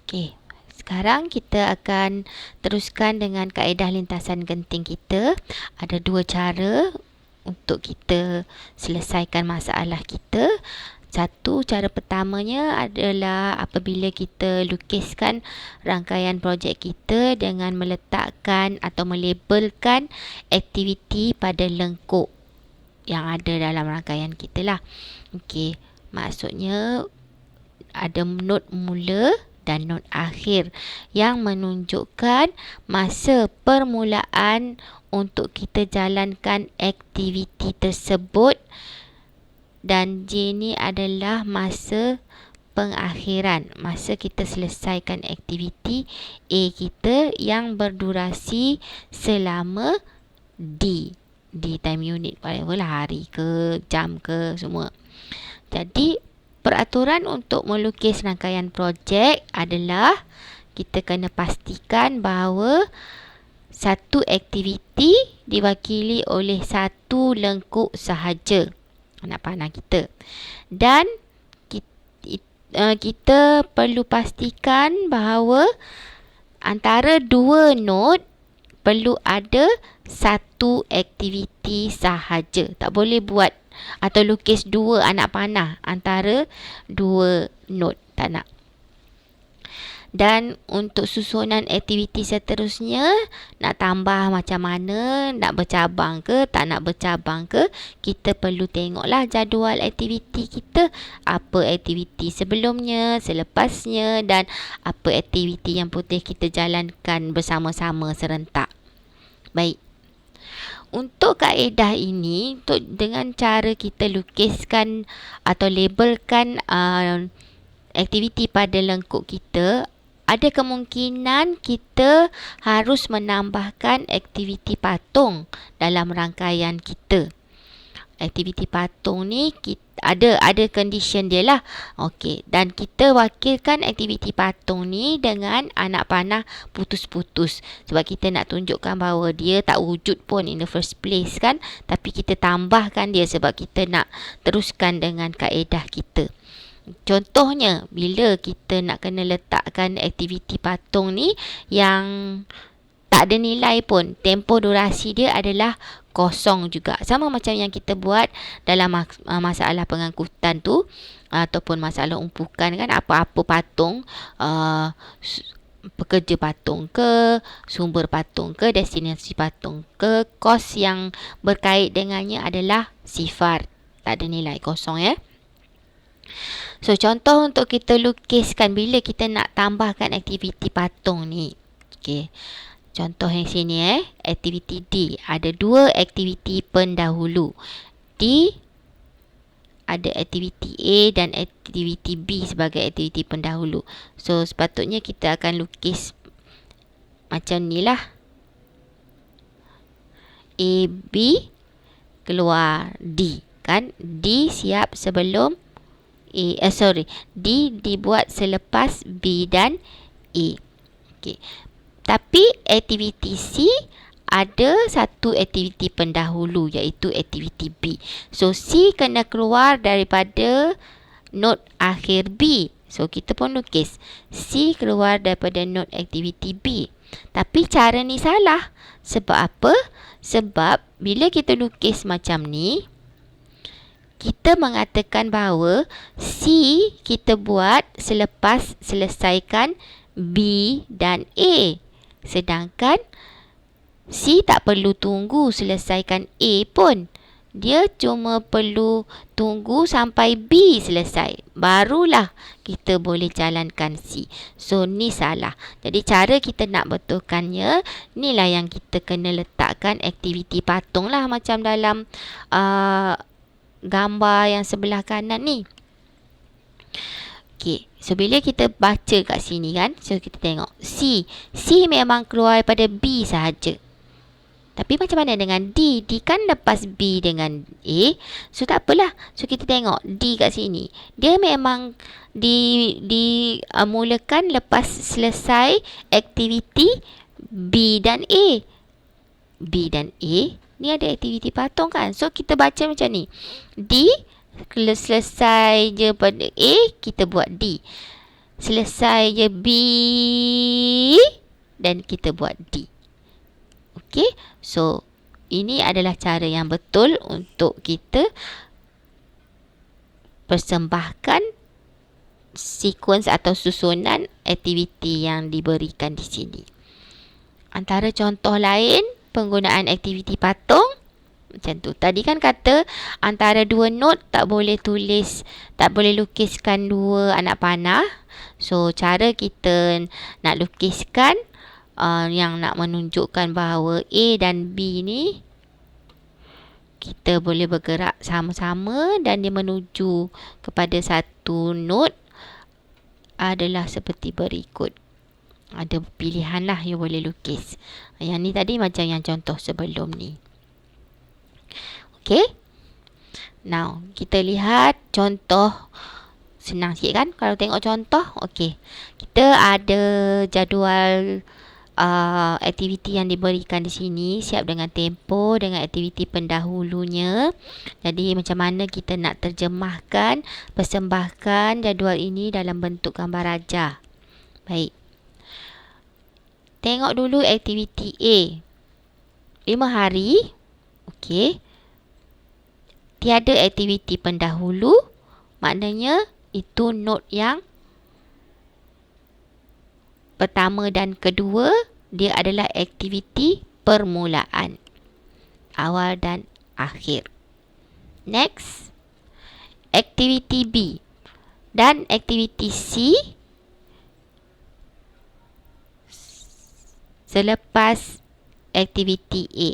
Okey, sekarang kita akan teruskan dengan kaedah lintasan genting kita. Ada dua cara untuk kita selesaikan masalah kita. Satu, cara pertamanya adalah apabila kita lukiskan rangkaian projek kita dengan meletakkan atau melabelkan aktiviti pada lengkuk yang ada dalam rangkaian kita lah. Okey, maksudnya ada not mula dan not akhir yang menunjukkan masa permulaan untuk kita jalankan aktiviti tersebut, dan J ni adalah masa pengakhiran, masa kita selesaikan aktiviti A kita yang berdurasi selama D time unit, whatever lah, hari ke jam ke semua. Jadi peraturan untuk melukis rangkaian projek adalah kita kena pastikan bahawa satu aktiviti diwakili oleh satu lengkuk sahaja, anak panah kita. Dan kita perlu pastikan bahawa antara dua not perlu ada satu aktiviti sahaja. Tak boleh buat atau lukis dua anak panah antara dua not, tak nak. Dan untuk susunan aktiviti seterusnya, nak tambah macam mana, nak bercabang ke, tak nak bercabang ke, kita perlu tengoklah jadual aktiviti kita, apa aktiviti sebelumnya, selepasnya, dan apa aktiviti yang boleh kita jalankan bersama-sama serentak. Baik. Untuk kaedah ini, dengan cara kita lukiskan atau labelkan aktiviti pada lengkuk kita, ada kemungkinan kita harus menambahkan aktiviti patung dalam rangkaian kita. Aktiviti patung ni ada condition dia lah. Okey, dan kita wakilkan aktiviti patung ni dengan anak panah putus-putus, sebab kita nak tunjukkan bahawa dia tak wujud pun in the first place kan, tapi kita tambahkan dia sebab kita nak teruskan dengan kaedah kita. Contohnya, bila kita nak kena letakkan aktiviti patung ni yang tak ada nilai pun, tempoh durasi dia adalah kosong juga. Sama macam yang kita buat dalam masalah pengangkutan tu, ataupun masalah umpukan kan, apa-apa patung, pekerja patung ke, sumber patung ke, destinasi patung ke, kos yang berkait dengannya adalah sifar, tak ada nilai, kosong ya. So, contoh untuk kita lukiskan bila kita nak tambahkan aktiviti patung ni. Okey. Contoh yang sini aktiviti D. Ada dua aktiviti pendahulu. D ada aktiviti A dan aktiviti B sebagai aktiviti pendahulu. So, sepatutnya kita akan lukis macam ni lah. A, B, keluar D. Kan? D siap sebelum D dibuat selepas B dan A. Okey. Tapi aktiviti C ada satu aktiviti pendahulu, iaitu aktiviti B. So, C kena keluar daripada not akhir B. So, kita pun lukis C keluar daripada not aktiviti B. Tapi cara ni salah. Sebab apa? Sebab bila kita lukis macam ni, kita mengatakan bahawa C kita buat selepas selesaikan B dan A. Sedangkan C tak perlu tunggu selesaikan A pun. Dia cuma perlu tunggu sampai B selesai. Barulah kita boleh jalankan C. So, ni salah. Jadi, cara kita nak betulkannya, inilah yang kita kena letakkan aktiviti patung lah, macam dalam gambar yang sebelah kanan ni. Okey, so bila kita baca kat sini kan, so kita tengok C memang keluar daripada B sahaja. Tapi macam mana dengan D? D kan lepas B dengan A. So, tak apalah. So, kita tengok D kat sini. Dia memang dimulakan lepas selesai aktiviti B dan A. B dan A ni ada aktiviti patung kan. So, kita baca macam ni. D selesai je pada A, kita buat D. selesai je B dan kita buat D. Okey, so ini adalah cara yang betul untuk kita persembahkan sekuens atau susunan aktiviti yang diberikan di sini. Antara contoh lain penggunaan aktiviti patung macam tu. Tadi kan kata antara dua not tak boleh lukiskan dua anak panah. So cara kita nak lukiskan yang nak menunjukkan bahawa A dan B ni kita boleh bergerak sama-sama dan dia menuju kepada satu not adalah seperti berikut. Ada pilihan lah yang boleh lukis. Yang ni tadi macam yang contoh sebelum ni. Okay. Now, kita lihat contoh. Senang sikit kan kalau tengok contoh. Okay. Kita ada jadual aktiviti yang diberikan di sini. Siap dengan tempo, dengan aktiviti pendahulunya. Jadi macam mana kita nak terjemahkan, persembahkan jadual ini dalam bentuk gambar rajah. Baik. Tengok dulu aktiviti A. 5 hari. Okey. Tiada aktiviti pendahulu. Maknanya itu not yang pertama dan kedua. Dia adalah aktiviti permulaan. Awal dan akhir. Next. Aktiviti B. Dan aktiviti C. Selepas aktiviti A.